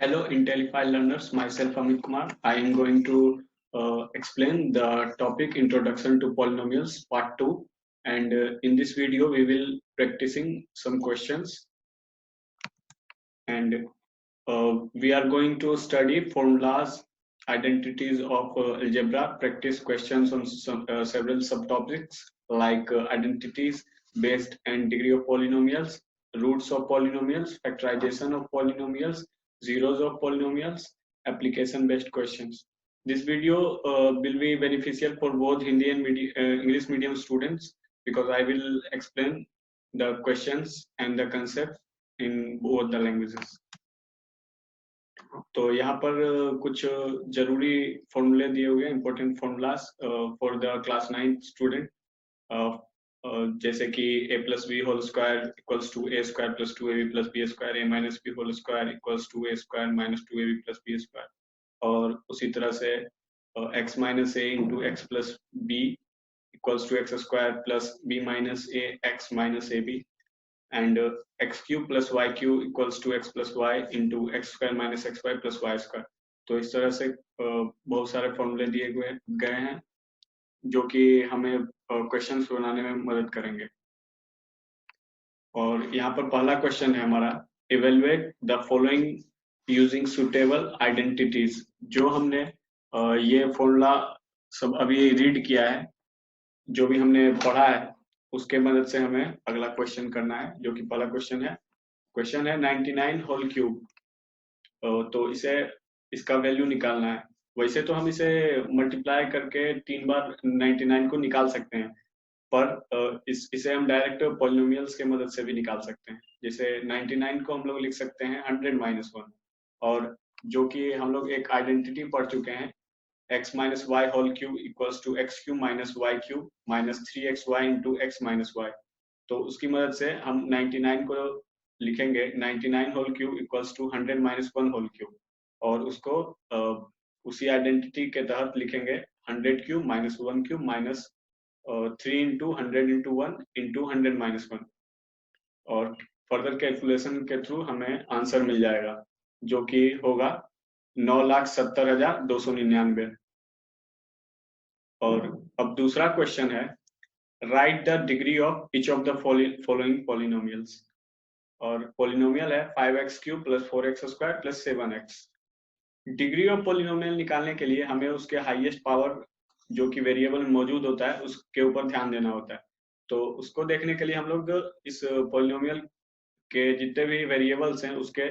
Hello, Intellify learners. Myself, Amit Kumar. I am going to explain the topic Introduction to Polynomials Part 2. And in this video, we will practicing some questions. And we are going to study formulas, identities of algebra, practice questions on several subtopics like identities, based and degree of polynomials, roots of polynomials, factorization of polynomials, zeros of polynomials, application based questions. This video will be beneficial for both Hindi and English medium students because I will explain the questions and the concepts in both the languages. तो यहाँ पर कुछ जरूरी फॉर्मूले दिए हुए हैं, important formulas for the class 9 student, जैसे कि a plus B whole square equals to A square plus 2ab plus B square, a minus B whole square equals to A square minus 2ab plus B square, और उसी तरह से x minus A into X plus B equals to X square plus B minus A X minus A B, and x cube plus y cube equals to x plus y into x square minus xy plus y square। तो इस तरह से बहुत सारे फॉर्मूले दिए गए हैं जो कि हमें क्वेश्चंस बनाने में मदद करेंगे। और यहाँ पर पहला क्वेश्चन है हमारा, evaluate the following using suitable identities. जो हमने ये फॉर्मूला सब अभी रीड किया है, जो भी हमने पढ़ा है, उसके मदद से हमें अगला क्वेश्चन करना है, जो कि पहला क्वेश्चन है 99 होल क्यूब। तो इसका वैल्यू निकालना है। वैसे तो हम इसे मल्टीप्लाई करके 3 बार 99 को निकाल सकते हैं, पर इसे हम डायरेक्ट पॉलिनोमियल्स के मदद से भी निकाल सकते हैं। जैसे 99 को हम लोग लिख सकते हैं 100 माइनस 1, और जो कि हम लोग एक आइडेंटिटी पढ़ चुके हैं, x minus Y whole cube equals to X cube minus Y cube minus 3xy into X minus Y. तो उसकी मदद से हम 99 को लिखेंगे 99 whole cube equals to 100 minus 1 whole cube, और उसको उसी आइडेंटिटी के तहत लिखेंगे 100 cube minus 1 cube minus 3 into 100 into 1 into 100 minus 1, और फर्दर कैलकुलेशन के थ्रू हमें आंसर मिल जाएगा, जो कि होगा 9,70,299। और अब दूसरा क्वेश्चन है, write the degree of each of the following polynomials. और पॉलिनोमियल है 5x cube plus 4x square plus 7x। Degree of polynomial निकालने के लिए हमें उसके हाईएस्ट पावर जो कि वेरिएबल में मौजूद होता है उसके ऊपर ध्यान देना होता है। तो उसको देखने के लिए हम लोग इस पॉलिनोमियल के जितने भी वेरिएबल्स हैं उसके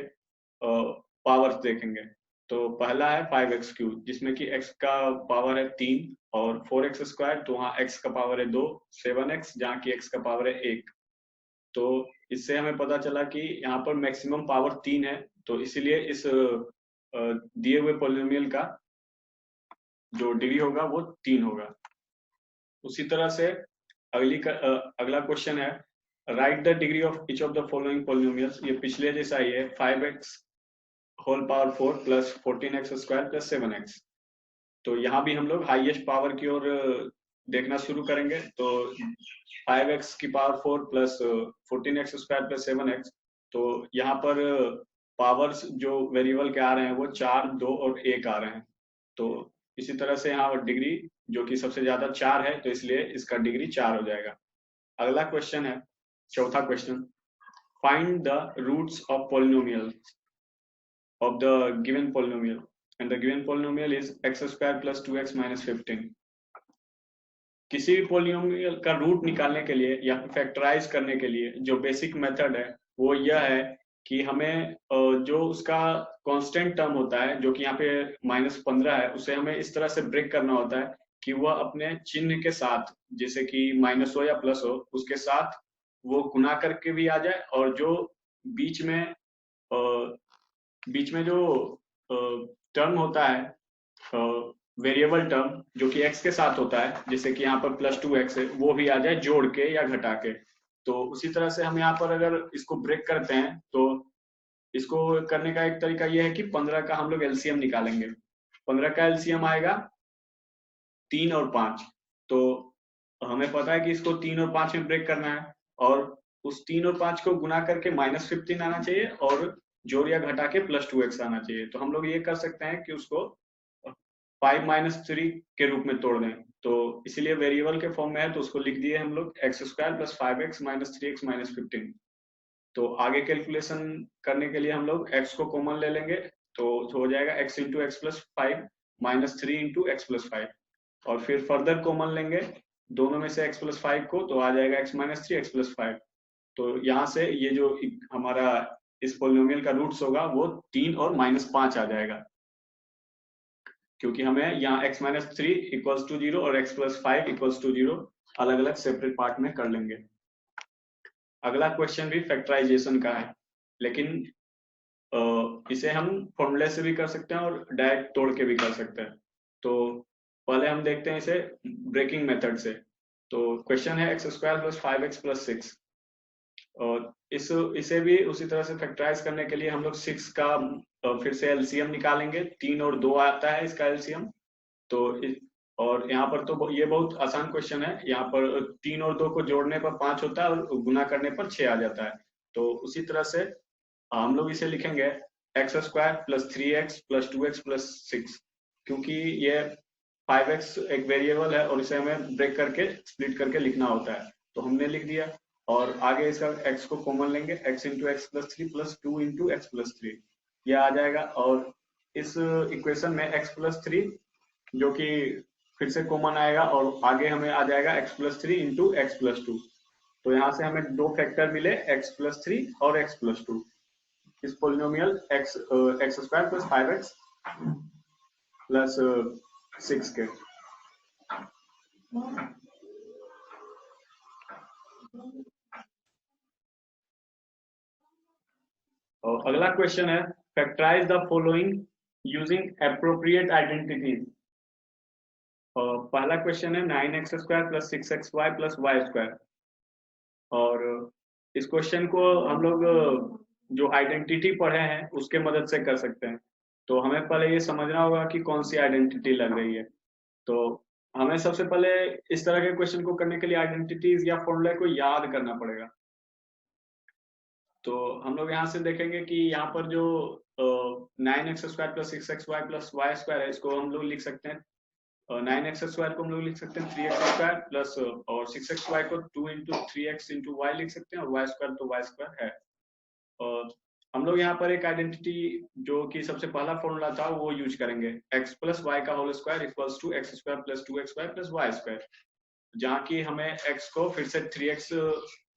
पावर्स देखेंगे। तो पहला है 5x क्यूब, जिसमें कि x का पावर है 3, और 4x स्क्वायर, तो वहाँ x का पावर है 2, 7x जहाँ की x का पावर है 1। तो इससे हमें पता चला कि यहाँ पर मैक्सिमम पावर 3 है, तो इसीलिए इस दिए हुए पॉलिनोमियल का जो डिग्री होगा वो 3 होगा। उसी तरह से अगला क्वेश्चन है, write the degree of each of the following polynomials. ये पिछले जैसा ही है, 5x whole power 4 plus 14x square plus 7x। तो यहाँ भी हम लोग हाईएस्ट पावर की ओर देखना शुरू करेंगे। तो 5x की power 4 plus 14x square plus 7x, तो यहाँ पर पावर्स जो वेरिएबल के आ रहे हैं वो 4, 2 और 1 आ रहे हैं। तो इसी तरह से यहाँ डिग्री जो कि सबसे ज्यादा 4 है, तो इसलिए इसका डिग्री 4 हो जाएगा। अगला क्वेश्चन है, चौथा क्वेश्चन, find the roots of polynomial of the given polynomial, and the given polynomial is x square plus 2x minus 15। किसी भी पॉलिनोमियल का रूट निकालने के लिए या फैक्टराइज करने के लिए जो बेसिक मेथड है वो यह है कि हमें जो उसका कांस्टेंट टर्म होता है, जो कि यहाँ पे -15 है, उसे हमें इस तरह से ब्रेक करना होता है कि वह अपने चिन्ह के साथ, जैसे कि माइनस हो या प्लस हो, उसके साथ वो गुना करके भी आ जाए, और जो बीच में जो टर्म होता है वेरिएबल टर्म जो कि x के साथ होता है, जैसे कि यहाँ पर प्लस 2x है, वो भी आ जाए जोड़ के या घटा के। तो उसी तरह से हम यहाँ पर अगर इसको ब्रेक करते हैं तो इसको करने का एक तरीका यह है कि 15 का हम लोग एलसीएम निकालेंगे। 15 का एलसीएम आएगा 3 और 5। तो हमें पता है कि इसको 3 और 5 में ब्रेक करना है, और उस 3 और 5 को गुना करके -15 आना चाहिए, और जोड़ या घटा के प्लस 2x आना चाहिए। तो हम लोग ये कर सकते हैं कि उसको 5 माइनस 3 के रूप में तोड़ दें, तो इसीलिए वेरिएबल के फॉर्म में है तो उसको लिख दिए हम लोग x square plus 5x minus 3x minus 15। तो आगे कैलकुलेशन करने के लिए हम लोग x को कॉमन ले लेंगे, तो हो जाएगा x into X plus 5 minus 3 into X plus 5, और फिर फर्दर कॉमन लेंगे दोनों में से x प्लस 5 को, तो आ जाएगा x माइनस 3 एक्स प्लस 5। तो यहाँ से ये जो हमारा इस पोलिनोमियल का रूट्स होगा वो 3 और -5 आ जाएगा, क्योंकि हमें यहाँ x माइनस 3 इक्वल्स टू 0 और x प्लस 5 इक्वल्स टू 0 अलग अलग सेपरेट पार्ट में कर लेंगे। अगला क्वेश्चन भी फैक्टराइजेशन का है, लेकिन इसे हम फॉर्मूले से भी कर सकते हैं और डायरेक्ट तोड़ के भी कर सकते हैं। तो पहले हम देखते हैं इसे ब्रेकिंग मेथड से। तो क्वेश्चन है x square plus 5x plus 6, और इसे भी उसी तरह से फैक्टराइज करने के लिए हम लोग 6 का फिर से एलसीएम निकालेंगे। 3 और 2 आता है इसका एलसीएम। तो और यहाँ पर तो ये बहुत आसान क्वेश्चन है, यहाँ पर 3 और 2 को जोड़ने पर 5 होता है और गुना करने पर 6 आ जाता है। तो उसी तरह से हम लोग इसे लिखेंगे x square plus 3x plus 2x plus 6, क्योंकि ये 5x एक वेरिएबल है और इसे हमें ब्रेक करके स्प्लिट करके लिखना होता है, तो हमने लिख दिया। और आगे इसका x को कॉमन लेंगे, x into X plus 3 plus 2 into X plus 3, यह आ जाएगा। और इस इक्वेशन में x प्लस 3 जो कि फिर से कॉमन आएगा, और आगे हमें आ जाएगा x plus 3 into X plus 2। तो यहाँ से हमें दो फैक्टर मिले x प्लस 3 और x प्लस 2 इस polynomial X square plus 5x plus 6 के। और अगला क्वेश्चन है factorise the following using appropriate identities. पहला क्वेश्चन है 9x square plus 6xy plus Y square, और इस क्वेश्चन को हम लोग जो आइडेंटिटी पढ़े हैं उसके मदद से कर सकते हैं। तो हमें पहले ये समझना होगा कि कौन सी आइडेंटिटी लग रही है। तो हमें सबसे पहले इस तरह के क्वेश्चन को करने के लिए आइडेंटिटीज या फॉर्मूले को याद करना पड़ेगा। तो हम लोग यहाँ से देखेंगे कि यहाँ पर जो 9x square plus 6xy plus Y square है, इसको हम लोग लिख सकते हैं 9x स्क्वायर को हम लोग लिख सकते हैं 3x स्क्वायर प्लस, और 6xy को 2 इंटू 3x इंटू वाई लिख सकते हैं, और वाई स्क्वायर तो वाई स्क्वायर है। और हम लोग यहाँ पर एक आइडेंटिटी जो कि सबसे पहला फॉर्मूला था वो यूज करेंगे, x प्लस वाई का whole square equals to X square plus 2xy plus Y square, जहाँ की हमें x को फिर से 3x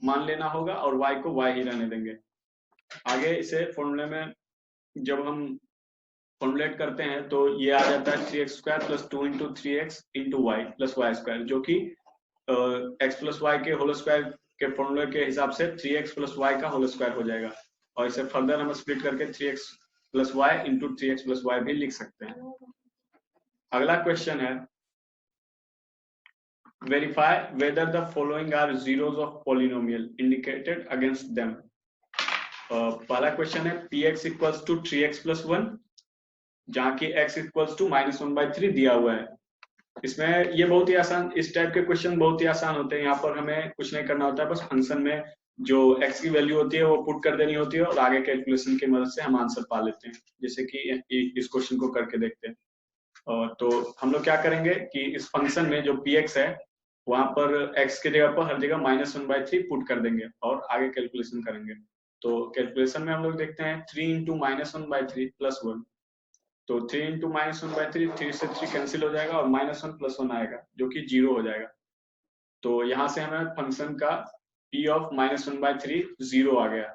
मान लेना होगा और y को y ही रहने देंगे। आगे इसे फॉर्मूले में जब हम फॉर्मुलेट करते हैं तो ये आ जाता है 3x square plus 2 into 3x into Y plus Y square, जो कि x प्लस वाई के होल स्क्वायर के फॉर्मूले के हिसाब से 3x प्लस वाई का होल स्क्वायर हो जाएगा। और इसे फर्दर हम स्प्लिट करके 3x plus Y into 3x plus Y भी लिख सकते हैं। अगला क्वेश्चन है verify whether the following are zeros of polynomial indicated against them. पहला क्वेश्चन है px equals to 3x plus 1, जहाँ की x इक्वल्स टू -1/3 दिया हुआ है। इसमें ये बहुत ही आसान, इस टाइप के क्वेश्चन बहुत ही आसान होते हैं। यहाँ पर हमें कुछ नहीं करना होता है, बस फंक्शन में जो x की वैल्यू होती है वो पुट कर देनी होती है और आगे कैलकुलेशन की मदद से हम आंसर पा लेते हैं, जैसे कि इस क्वेश्चन को करके देखते हैं। तो हम लोग क्या करेंगे कि इस फंक्शन में जो px है वहां पर x की जगह पर हर जगह -1/3 पुट कर देंगे और आगे कैलकुलेशन करेंगे। तो कैलकुलेशन में हम लोग देखते हैं 3 इंटू -1/3 प्लस 1, तो 3 इंटू -1/3, 3 से 3 कैंसिल हो जाएगा और -1 प्लस 1 आएगा जो कि 0 हो जाएगा। तो यहाँ से हमें फंक्शन का p ऑफ -1/3 0 आ गया।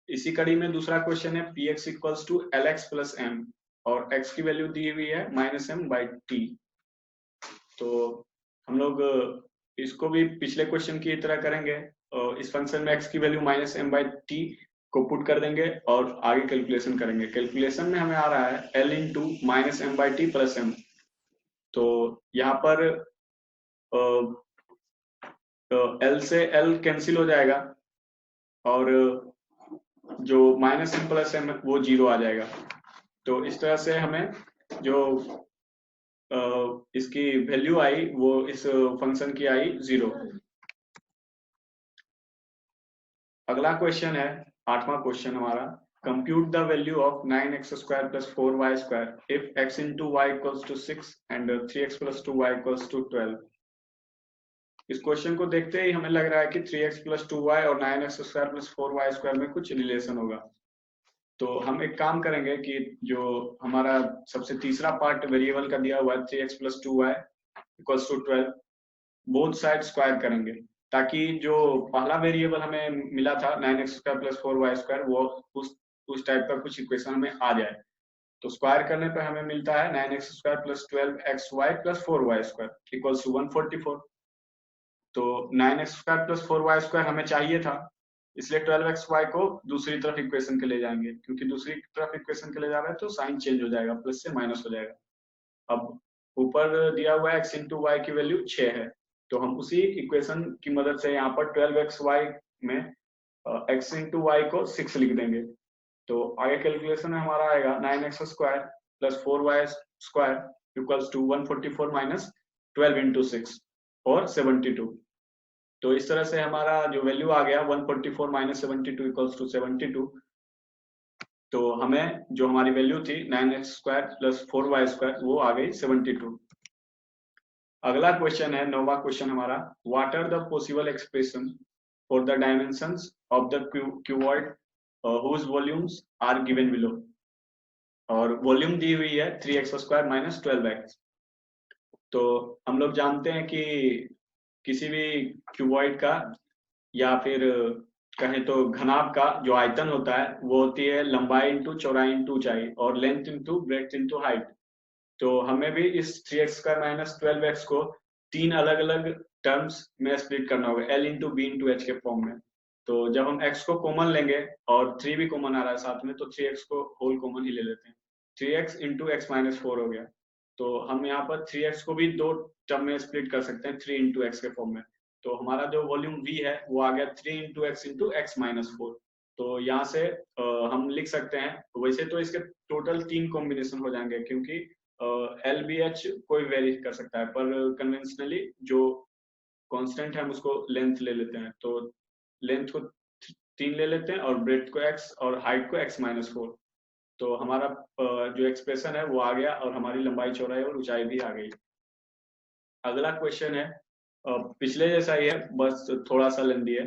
इसी कड़ी में दूसरा क्वेश्चन है px equals to lx plus m, और x की वैल्यू दी हुई है -m/t। तो हम लोग इसको भी पिछले क्वेश्चन की तरह करेंगे, इस फंक्शन में x की वैल्यू -m/t को पुट कर देंगे और आगे कैलकुलेशन करेंगे। कैलकुलेशन में हमें आ रहा है l into -m/t plus m। तो यहाँ पर l से l कैंसिल हो जाएगा और जो -m प्लस m वो 0 आ जाएगा। तो इस तरह से हमें जो इसकी वैल्यू आई वो इस फंक्शन की आई 0। अगला क्वेश्चन है 8वां क्वेश्चन हमारा, compute the value of 9x² + 4y² if x into y equals to 6 and 3x + 2y equals to 12। इस क्वेश्चन को देखते ही हमें लग रहा है कि 3x + 2y और 9x² + 4y² में कुछ रिलेशन होगा। तो हम एक काम करेंगे कि जो हमारा सबसे तीसरा पार्ट वेरिएबल का दिया हुआ है 3x + 2y equals to 12, both side square करेंगे, ताकि जो पहला वेरिएबल हमें मिला था 9x² + 4y² वो उस टाइप का कुछ इक्वेशन में आ जाए। तो स्क्वायर करने पर हमें मिलता है 9x² + 12xy + 4y² equals to 144। तो 9x² + 4y² हमें चाहिए था, इसलिए 12xy को दूसरी तरफ इक्वेशन के ले जाएंगे, क्योंकि दूसरी तरफ इक्वेशन के ले जा रहे हैं तो साइन चेंज हो जाएगा, प्लस से माइनस हो जाएगा। अब ऊपर दिया हुआ x into y की वैल्यू 6 है, तो हम उसी इक्वेशन की मदद से यहाँ पर 12xy में x into y को 6 लिख देंगे। तो आगे कैलकुलेशन में हमारा आएगा 9x² + 4y² equals to 144 minus 12 into 6 और 72। तो इस तरह से हमारा जो वैल्यू आ गया 144 minus 72 equals to 72। तो हमें जो हमारी वैल्यू थी 9x² + 4y² वो आ गई 72। अगला क्वेश्चन है 9वां क्वेश्चन हमारा, what are the possible expression for the dimensions of the cuboid whose volumes are given below। और वॉल्यूम दी हुई है 3x² - 12x। तो हम लोग जानते हैं कि किसी भी क्यूबॉइड का या फिर कहें तो घनाभ का जो आयतन होता है वो होती है लंबाई इंटू चौड़ाई इंटू ऊंचाई और length into breadth into height. तो हमें भी इस 3x² - 12x को 3 अलग अलग टर्म्स में स्प्लिट करना होगा, l into B into H के फॉर्म में। तो जब हम x को कॉमन लेंगे और 3 भी कॉमन आ रहा है साथ में, तो 3x को होल कॉमन ही ले लेते हैं। 3x इंटू x - 4 हो गया। तो हम यहाँ पर 3x को भी 2 टर्म में स्प्लिट कर सकते हैं 3 इंटू एक्स के फॉर्म में। तो हमारा जो वॉल्यूम v है वो आ गया 3 इंटू एक्स इंटू एक्स - 4। तो यहाँ से हम लिख सकते हैं, वैसे तो इसके टोटल 3 कॉम्बिनेशन हो जाएंगे, क्योंकि एल बी एच कोई वेरी कर सकता है, पर कन्वेंशनली जो कांस्टेंट है हम उसको लेंथ ले लेते हैं। तो लेंथ को 3 ले लेते हैं और ब्रेड्थ को x और हाइट को x - 4। तो हमारा जो एक्सप्रेशन है वो आ गया और हमारी लंबाई चौड़ाई और ऊंचाई भी आ गई। अगला क्वेश्चन है पिछले जैसा ही है, बस थोड़ा सा लेंदी है।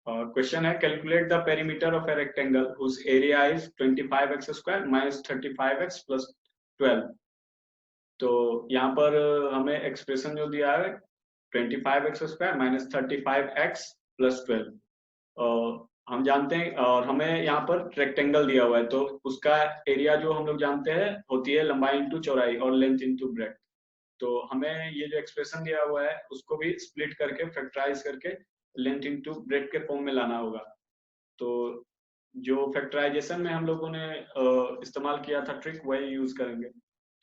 क्वेश्चन है, calculate the perimeter of a rectangle whose area is 25x² - 35x + 12। तो यहाँ पर हमें एक्सप्रेशन जो दिया है 25x² - 35x + 12। हम जानते हैं और हमें यहाँ पर रेक्टेंगल दिया हुआ है, तो उसका एरिया जो हम लोग जानते हैं होती है लंबाई इंटू चौड़ाई और लेंथ इंटू ब्रेड्थ। तो हमें ये जो एक्सप्रेशन दिया हुआ है उसको भी स्प्लिट करके फैक्टराइज करके लेंथ इंटू ब्रेड्थ के फॉर्म में लाना होगा। तो जो फैक्टराइजेशन में हम लोगों ने इस्तेमाल किया था ट्रिक, वही यूज करेंगे।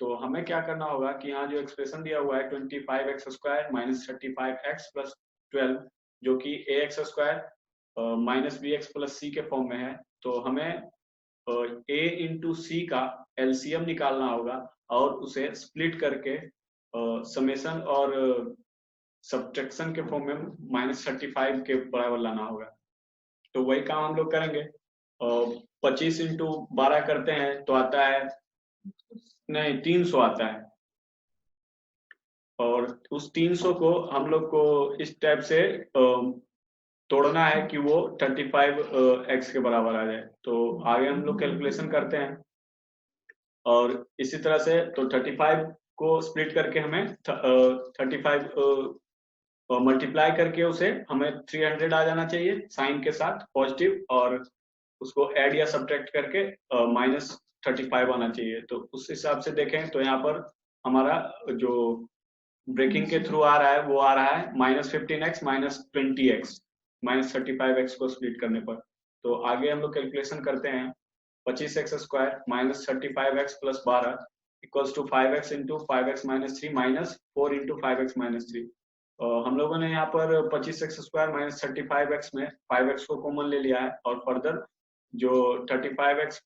तो हमें क्या करना होगा कि यहाँ जो एक्सप्रेशन दिया हुआ है 25x² - 35x + 12, जो कि ax² - bx + c के फॉर्म में है। तो हमें a इंटू सी का एलसीएम निकालना होगा और उसे स्प्लिट करके समेशन और सब्ट्रैक्शन के फॉर्म में -35 के बराबर लाना होगा। तो वही काम हम लोग करेंगे। 25 इंटू 12 करते हैं तो आता है, नहीं 300 आता है, और उस 300 को हम लोग को इस टाइप से तोड़ना है कि वो 35x के बराबर आ जाए। तो आगे हम लोग कैलकुलेशन करते हैं और इसी तरह से तो 35 को स्प्लिट करके हमें 35 मल्टीप्लाई करके उसे हमें 300 आ जाना चाहिए साइन के साथ पॉजिटिव, और उसको ऐड या सब्ट्रैक्ट करके -35 आना चाहिए। तो उस हिसाब से देखें तो यहाँ पर हमारा जो ब्रेकिंग के थ्रू आ रहा है वो आ रहा है -15x - 20x -35x को स्प्लिट करने पर। तो आगे हम लोग कैलकुलेशन करते हैं 25x² - 35x + 12 equals to 5x into 5x - 3 - 4 into 5x - 3। हम लोगों ने यहाँ पर 25x² - 35x में 5x को कॉमन ले लिया है, और फर्दर जो 35x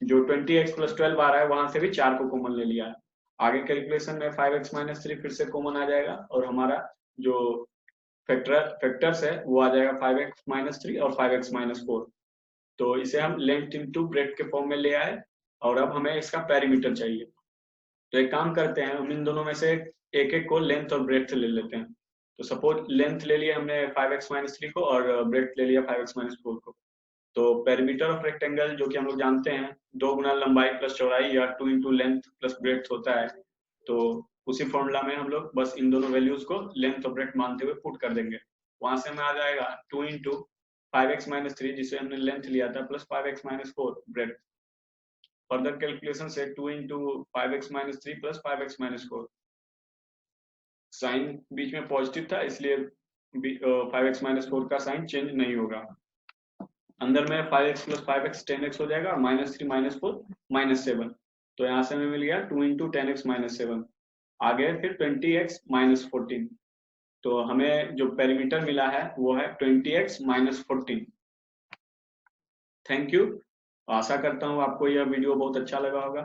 जो 20x + 12 आ रहा है वहां से भी 4 को कॉमन ले लिया है। आगे कैलकुलेशन में 5x - 3 फिर से कॉमन आ जाएगा और हमारा जो फैक्टर्स है वो आ जाएगा 5x - 3 और 5x - 4। तो इसे हम लेंथ इंटू ब्रेथ के फॉर्म में ले आए और अब हमें इसका पेरीमीटर चाहिए। तो एक काम करते हैं, हम इन दोनों में से एक एक को लेंथ और ब्रेथ ले लेते हैं। तो सपोज लेंथ ले लिया हमने 5x-3 को और ब्रेथ ले लिया 5x-4 को। तो पेरीमीटर ऑफ रेक्टेंगल जो कि हम लोग जानते हैं 2 गुना लंबाई प्लस चौड़ाई या 2 इंटू लेंथ प्लस ब्रेथ होता है। तो उसी फॉर्मूला में हम लोग बस इन दोनों वैल्यूज को लेंथ और ब्रेथ मानते हुए पुट कर देंगे। वहां से हमें आ जाएगा 2 इंटू 5x-3 जिसे हमने लेंथ लिया था plus 5x-4 breath. Further calculation से 2 into 5x-3 plus 5x-4, sign बीच में पॉजिटिव था इसलिए 5x-4 का साइन चेंज नहीं होगा। अंदर में 5x प्लस 5x 10x हो जाएगा, -3 -4 -7। तो यहाँ से हमें मिल गया 2 इंटू 10x -7। आगे फिर 20x -14। तो हमें जो पेरीमीटर मिला है वो है 20x -14। Thank you. आशा करता हूँ आपको यह वीडियो बहुत अच्छा लगा होगा।